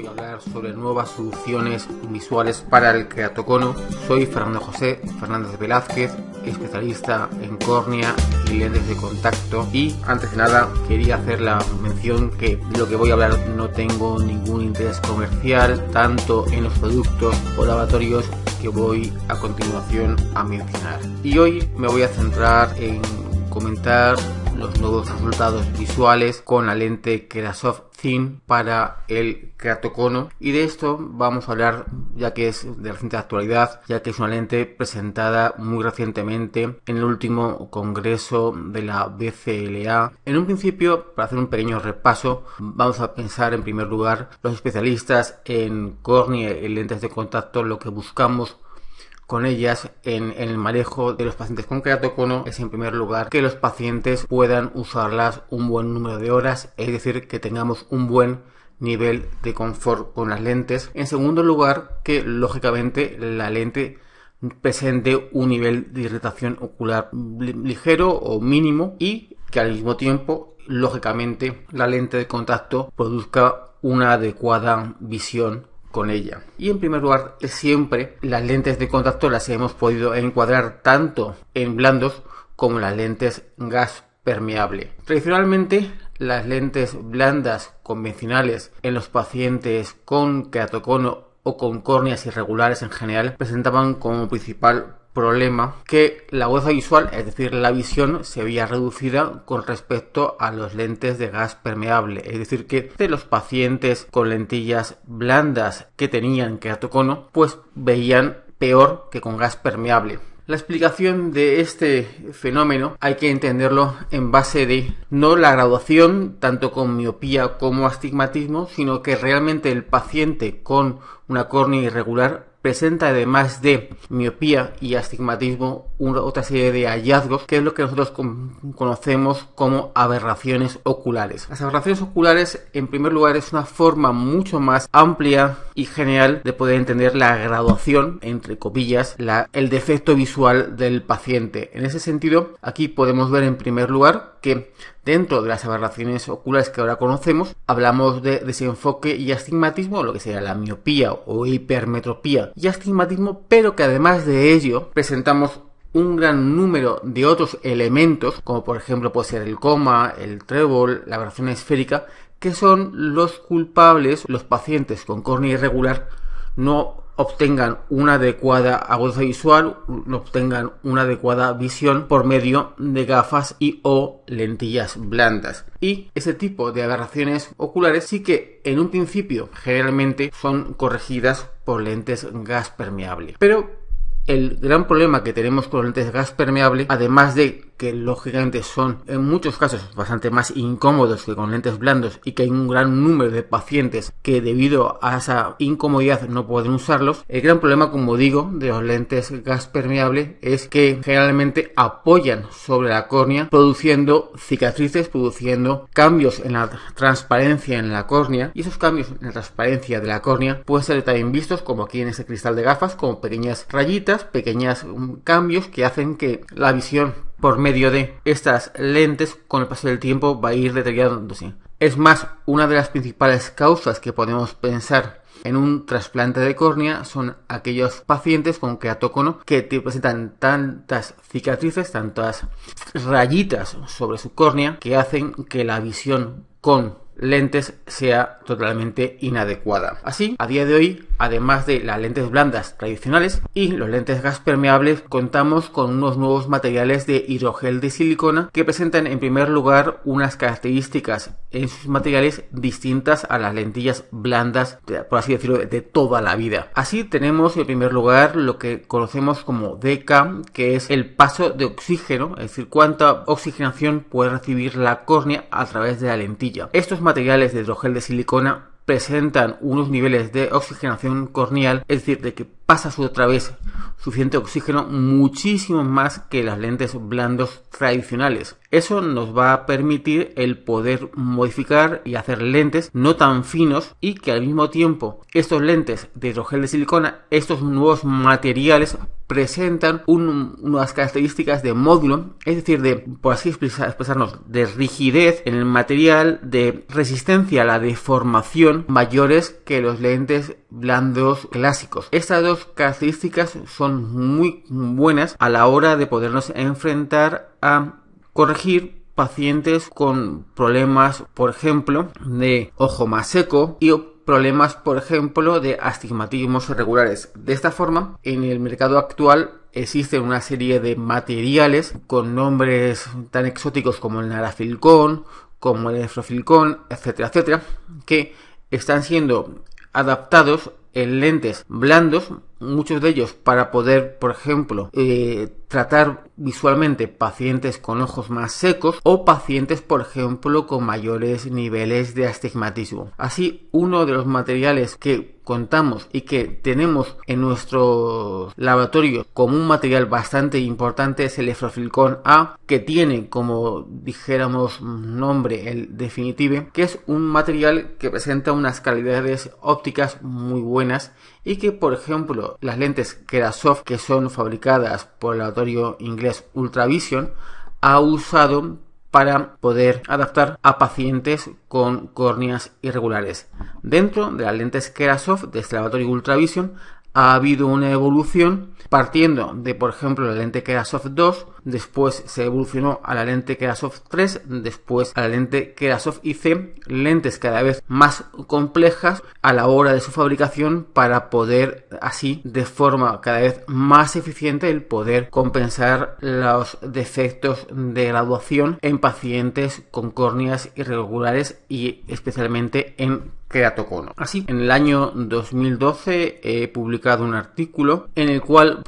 voy a hablar sobre nuevas soluciones visuales para el keratocono. Soy Fernando José Fernández Velázquez, especialista en córnea y lentes de contacto, y antes de nada quería hacer la mención que de lo que voy a hablar no tengo ningún interés comercial, tanto en los productos o lavatorios que voy a continuación a mencionar. Y hoy me voy a centrar en comentar los nuevos resultados visuales con la lente Kerasoft Thin para el keratocono, y de esto vamos a hablar ya que es de reciente actualidad, ya que es una lente presentada muy recientemente en el último congreso de la BCLA. En un principio, para hacer un pequeño repaso, vamos a pensar en primer lugar los especialistas en córnea y lentes de contacto. Lo que buscamos con ellas en el manejo de los pacientes con keratocono es en primer lugar que los pacientes puedan usarlas un buen número de horas, es decir, que tengamos un buen nivel de confort con las lentes. En segundo lugar, que lógicamente la lente presente un nivel de irritación ocular ligero o mínimo, y que al mismo tiempo, lógicamente, la lente de contacto produzca una adecuada visión con ella. Y en primer lugar, siempre las lentes de contacto las hemos podido encuadrar tanto en blandos como en las lentes gas permeable. Tradicionalmente, las lentes blandas convencionales en los pacientes con keratocono o con córneas irregulares en general presentaban como principal problema que la agudeza visual, es decir, la visión, se veía reducida con respecto a los lentes de gas permeable. Es decir, que de los pacientes con lentillas blandas que tenían keratocono, pues veían peor que con gas permeable. La explicación de este fenómeno hay que entenderlo en base de no la graduación tanto con miopía como astigmatismo, sino que realmente el paciente con una córnea irregular presenta, además de miopía y astigmatismo, otra serie de hallazgos, que es lo que nosotros conocemos como aberraciones oculares. Las aberraciones oculares, en primer lugar, es una forma mucho más amplia y general de poder entender la graduación, entre comillas, el defecto visual del paciente. En ese sentido, aquí podemos ver en primer lugar que dentro de las aberraciones oculares que ahora conocemos, hablamos de desenfoque y astigmatismo, lo que sería la miopía o hipermetropía y astigmatismo, pero que además de ello presentamos un gran número de otros elementos, como por ejemplo puede ser el coma, el trébol, la aberración esférica, que son los culpables. Los pacientes con córnea irregular no obtengan una adecuada agudeza visual, no obtengan una adecuada visión por medio de gafas y o lentillas blandas. Y ese tipo de aberraciones oculares sí que en un principio generalmente son corregidas por lentes gas permeable. Pero el gran problema que tenemos con los lentes gas permeable, además de que lógicamente son en muchos casos bastante más incómodos que con lentes blandos, y que hay un gran número de pacientes que debido a esa incomodidad no pueden usarlos, el gran problema, como digo, de los lentes gas permeable es que generalmente apoyan sobre la córnea, produciendo cicatrices, produciendo cambios en la transparencia en la córnea, y esos cambios en la transparencia de la córnea pueden ser también vistos, como aquí en este cristal de gafas, como pequeñas rayitas, pequeños cambios que hacen que la visión por medio de estas lentes con el paso del tiempo va a ir deteriorándose. Es más, una de las principales causas que podemos pensar en un trasplante de córnea son aquellos pacientes con keratocono que presentan tantas cicatrices, tantas rayitas sobre su córnea, que hacen que la visión con lentes sea totalmente inadecuada. Así, a día de hoy, además de las lentes blandas tradicionales y los lentes gas permeables, contamos con unos nuevos materiales de hidrogel de silicona que presentan en primer lugar unas características en sus materiales distintas a las lentillas blandas, por así decirlo, de toda la vida. Así tenemos en primer lugar lo que conocemos como DK, que es el paso de oxígeno, es decir, cuánta oxigenación puede recibir la córnea a través de la lentilla. Estos materiales de hidrogel de silicona presentan unos niveles de oxigenación corneal, es decir, de que pasa otra vez suficiente oxígeno, muchísimo más que las lentes blandos tradicionales. Eso nos va a permitir el poder modificar y hacer lentes no tan finos, y que al mismo tiempo estos lentes de hidrogel de silicona, estos nuevos materiales, presentan unas características de módulo, es decir, de, por así expresarnos, de rigidez en el material, de resistencia a la deformación, mayores que los lentes blandos clásicos. Estas dos características son muy buenas a la hora de podernos enfrentar a corregir pacientes con problemas, por ejemplo, de ojo más seco y problemas, por ejemplo, de astigmatismos irregulares. De esta forma, en el mercado actual existen una serie de materiales con nombres tan exóticos como el narafilcón, como el efrofilcón, etcétera, etcétera, que están siendo adaptados en lentes blandos, muchos de ellos para poder, por ejemplo, tratar visualmente pacientes con ojos más secos o pacientes, por ejemplo, con mayores niveles de astigmatismo. Así, uno de los materiales que contamos y que tenemos en nuestro laboratorio como un material bastante importante es el efrofilcón A, que tiene, como dijéramos, nombre el Definitive, que es un material que presenta unas calidades ópticas muy buenas y que, por ejemplo, las lentes Kerasoft, que son fabricadas por el laboratorio inglés Ultravision, ha usado para poder adaptar a pacientes con córneas irregulares. Dentro de las lentes Kerasoft de este laboratorio Ultravision ha habido una evolución partiendo de, por ejemplo, la lente Kerasoft 2, después se evolucionó a la lente Kerasoft 3, después a la lente Kerasoft IC, lentes cada vez más complejas a la hora de su fabricación para poder así, de forma cada vez más eficiente, el poder compensar los defectos de graduación en pacientes con córneas irregulares y especialmente en queratocono. Así, en el año 2012 he publicado un artículo en el cual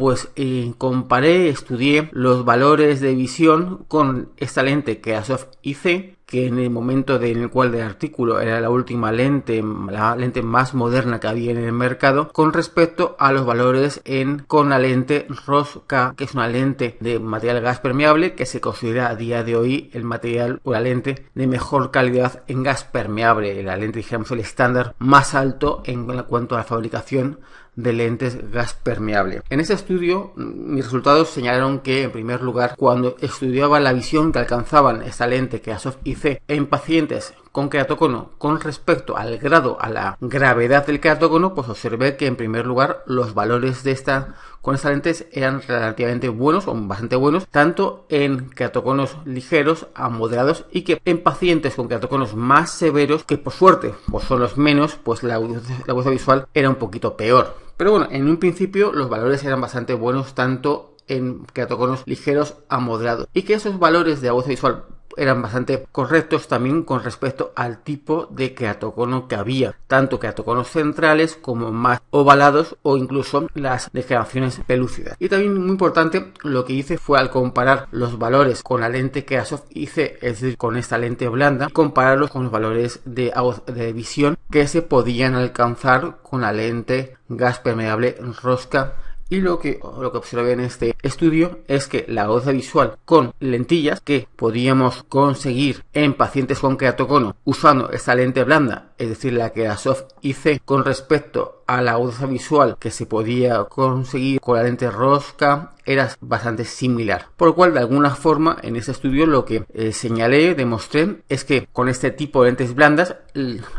comparé, estudié los valores de visión con esta lente Kerasoft IC, que en el momento en el cual del artículo era la última lente, la lente más moderna que había en el mercado, con respecto a los valores con la lente ROSCA, que es una lente de material gas permeable que se considera a día de hoy el material o la lente de mejor calidad en gas permeable, la lente, dijéramos, el estándar más alto en cuanto a la fabricación de lentes gas permeable. En ese estudio mis resultados señalaron que, en primer lugar, cuando estudiaba la visión que alcanzaban esta lente Kerasoft IC en pacientes con queratocono con respecto al grado, a la gravedad del queratocono, pues observé que, en primer lugar, los valores de con estas lentes eran relativamente buenos o bastante buenos, tanto en queratoconos ligeros a moderados, y que en pacientes con queratoconos más severos, que por suerte pues son los menos, pues la agudeza visual era un poquito peor. Pero bueno, en un principio los valores eran bastante buenos tanto en queratoconos ligeros a moderados, y que esos valores de agudeza visual eran bastante correctos también con respecto al tipo de queratocono que había, tanto queratoconos centrales como más ovalados o incluso las degeneraciones pelúcidas. Y también, muy importante, lo que hice fue, al comparar los valores con la lente Kerasoft IC, es decir, con esta lente blanda, compararlos con los valores de visión que se podían alcanzar con la lente gas permeable ROSCA. Y lo que observé en este estudio es que la agudeza visual con lentillas que podíamos conseguir en pacientes con queratocono usando esta lente blanda, es decir, la Kerasoft IC, con respecto a la agudeza visual que se podía conseguir con la lente ROSCA, era bastante similar. Por lo cual, de alguna forma, en este estudio lo que demostré es que con este tipo de lentes blandas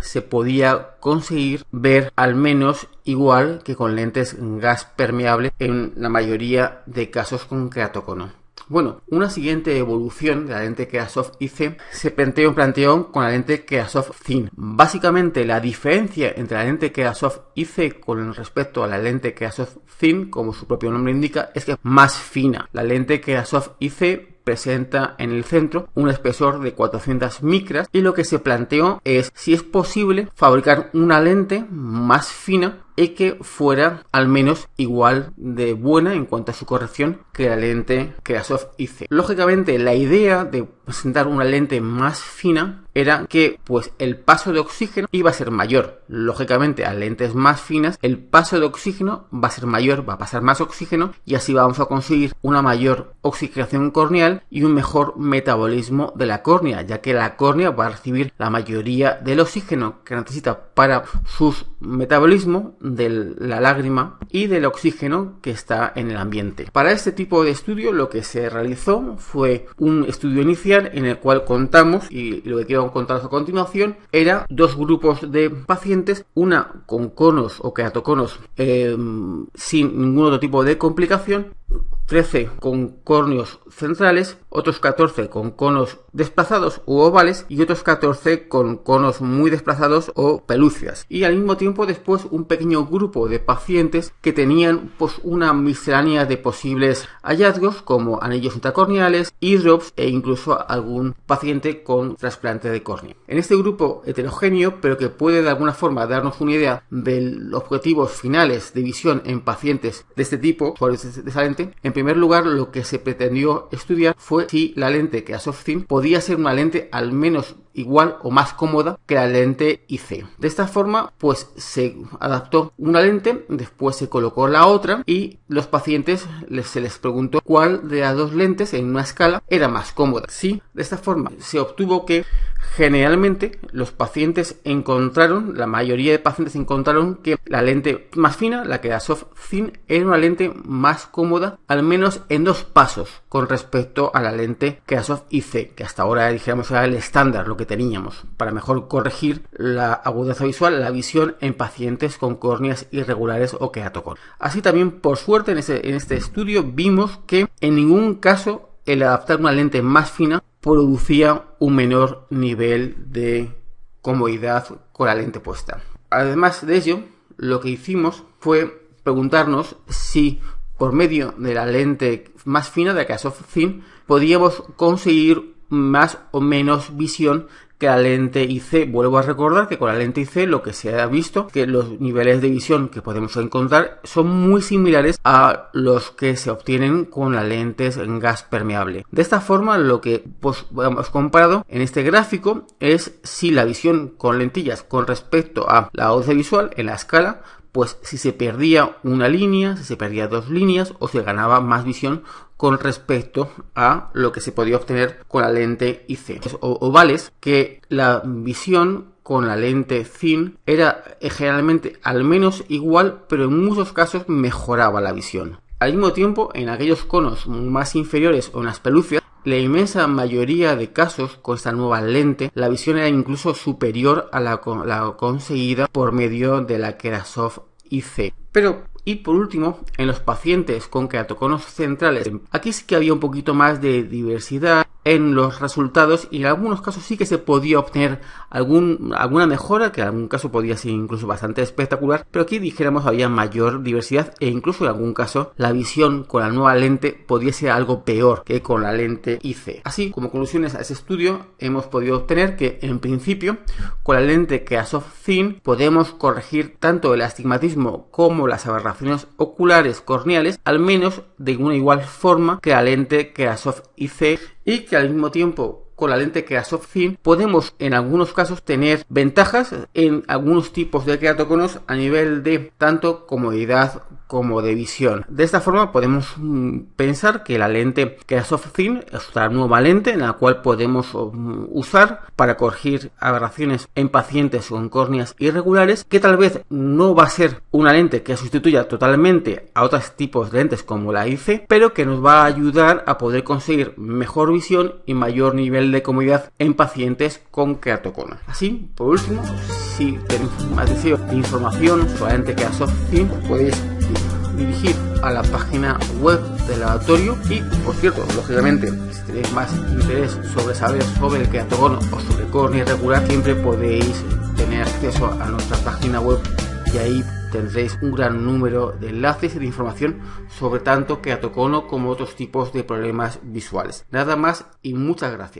se podía conseguir ver al menos igual que con lentes gas permeable en la mayoría de casos con queratocono. Bueno, una siguiente evolución de la lente Kerasoft IC se planteó con la lente Kerasoft Thin. Básicamente, la diferencia entre la lente Kerasoft IC con respecto a la lente Kerasoft Thin, como su propio nombre indica, es que es más fina. La lente Kerasoft IC presenta en el centro un espesor de 400 micras, y lo que se planteó es si es posible fabricar una lente más fina y que fuera al menos igual de buena en cuanto a su corrección que la lente Kerasoft IC. Lógicamente, la idea de presentar una lente más fina era que pues el paso de oxígeno iba a ser mayor. Lógicamente, a lentes más finas, el paso de oxígeno va a ser mayor, va a pasar más oxígeno y así vamos a conseguir una mayor oxigenación corneal y un mejor metabolismo de la córnea, ya que la córnea va a recibir la mayoría del oxígeno que necesita para su metabolismo de la lágrima y del oxígeno que está en el ambiente. Para este tipo de estudio lo que se realizó fue un estudio inicial en el cual contamos, y lo que quiero contaros a continuación, era dos grupos de pacientes, una con conos o queratoconos sin ningún otro tipo de complicación, 13 con córneos centrales, otros 14 con conos desplazados u ovales y otros 14 con conos muy desplazados o pelúcidas. Y al mismo tiempo después un pequeño grupo de pacientes que tenían pues una miscelánea de posibles hallazgos como anillos intracorneales, eardrops e incluso algún paciente con trasplante de córnea. En este grupo heterogéneo, pero que puede de alguna forma darnos una idea de los objetivos finales de visión en pacientes de este tipo, usuarios de esa lente, en primer lugar lo que se pretendió estudiar fue si la lente Kerasov Thin podía ser una lente al menos igual o más cómoda que la lente IC. De esta forma pues se adaptó una lente, después se colocó la otra y los pacientes se les preguntó cuál de las dos lentes en una escala era más cómoda. Sí, de esta forma se obtuvo que generalmente los pacientes encontraron, la mayoría de pacientes encontraron que la lente más fina, la Kerasov Thin, era una lente más cómoda, al menos en dos pasos con respecto a la lente Kerasov IC, que hasta ahora dijéramos era el estándar, lo que teníamos para mejor corregir la agudeza visual, la visión en pacientes con córneas irregulares o queratoconos. Así también, por suerte, en este estudio vimos que en ningún caso el adaptar una lente más fina producía un menor nivel de comodidad con la lente puesta. Además de ello, lo que hicimos fue preguntarnos si por medio de la lente más fina de la Kerasov Thin podíamos conseguir más o menos visión que la lente IC. Vuelvo a recordar que con la lente IC lo que se ha visto que los niveles de visión que podemos encontrar son muy similares a los que se obtienen con las lentes en gas permeable. De esta forma lo que hemos comparado en este gráfico es si la visión con lentillas con respecto a la agudeza visual en la escala, pues si se perdía una línea, si se perdía dos líneas o se ganaba más visión con respecto a lo que se podía obtener con la lente IC. Ovales, que la visión con la lente Thin era generalmente al menos igual, pero en muchos casos mejoraba la visión. Al mismo tiempo, en aquellos conos más inferiores o en las pelúcidas, la inmensa mayoría de casos con esta nueva lente, la visión era incluso superior a la conseguida por medio de la Kerasov IC. Y por último, en los pacientes con queratoconos centrales, aquí sí que había un poquito más de diversidad en los resultados y en algunos casos sí que se podía obtener alguna mejora, que en algún caso podía ser incluso bastante espectacular, pero aquí dijéramos había mayor diversidad e incluso en algún caso la visión con la nueva lente podía ser algo peor que con la lente IC. Así, como conclusiones a ese estudio, hemos podido obtener que en principio con la lente Kerasov Thin podemos corregir tanto el astigmatismo como las aberraciones oculares corneales, al menos de una igual forma que la lente Kerasov IC, y que al mismo tiempo con la lente Kerasov Thin podemos en algunos casos tener ventajas en algunos tipos de queratoconos a nivel de tanto comodidad como de visión. De esta forma podemos pensar que la lente Kerasov Thin es otra nueva lente en la cual podemos usar para corregir aberraciones en pacientes con córneas irregulares, que tal vez no va a ser una lente que sustituya totalmente a otros tipos de lentes como la IC, pero que nos va a ayudar a poder conseguir mejor visión y mayor nivel de comodidad en pacientes con queratoconos. Así, por último, si tenéis más deseo de información sobre la lente Kerasov Thin, podéis dirigir a la página web del laboratorio y, por cierto, lógicamente, si tenéis más interés sobre saber sobre el queratocono o sobre córnea irregular, siempre podéis tener acceso a nuestra página web y ahí tendréis un gran número de enlaces y de información sobre tanto queratocono como otros tipos de problemas visuales. Nada más y muchas gracias.